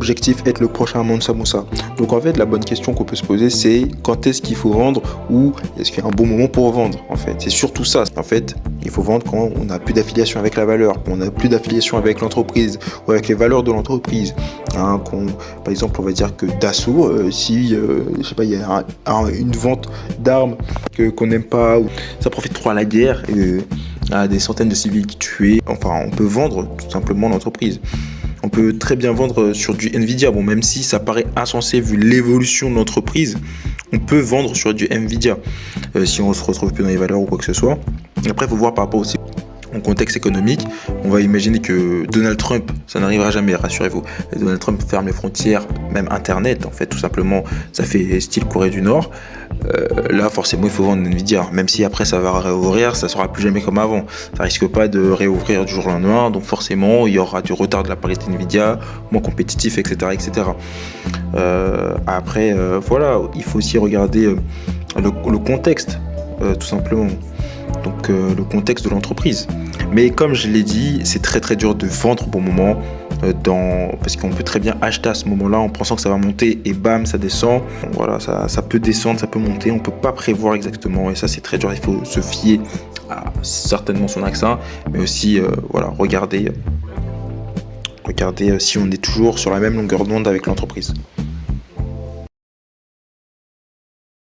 objectif être le prochain Mansa Moussa. Donc en fait, la bonne question qu'on peut se poser, c'est quand est-ce qu'il faut vendre ou est-ce qu'il y a un bon moment pour vendre en fait. C'est surtout ça. En fait, il faut vendre quand on n'a plus d'affiliation avec la valeur, quand on n'a plus d'affiliation avec l'entreprise ou avec les valeurs de l'entreprise. Par exemple, on va dire que Dassault, si je sais pas, il y a une vente d'armes qu'on n'aime pas, ou ça profite trop à la guerre, à des centaines de civils tués. Enfin, on peut vendre tout simplement l'entreprise. On peut très bien vendre sur du Nvidia. Bon, même si ça paraît insensé vu l'évolution de l'entreprise, on peut vendre sur du Nvidia si on se retrouve plus dans les valeurs ou quoi que ce soit. Après, il faut voir par rapport aussi au contexte économique. On va imaginer que Donald Trump, ça n'arrivera jamais, rassurez-vous. Donald Trump ferme les frontières, même Internet, en fait, tout simplement, ça fait style Corée du Nord. Là, forcément, il faut vendre Nvidia. Même si après, ça va réouvrir, ça sera plus jamais comme avant. Ça risque pas de réouvrir du jour au lendemain. Donc, forcément, il y aura du retard de la parité Nvidia, moins compétitif, etc., etc. Après, voilà, il faut aussi regarder le contexte, tout simplement. Donc, le contexte de l'entreprise. Mais comme je l'ai dit, c'est très très dur de vendre au bon moment. Parce qu'on peut très bien acheter à ce moment-là en pensant que ça va monter et bam, ça descend. Voilà, ça peut descendre, ça peut monter, on peut pas prévoir exactement et ça c'est très dur. Il faut se fier à certainement son accent, mais aussi regarder si on est toujours sur la même longueur d'onde avec l'entreprise.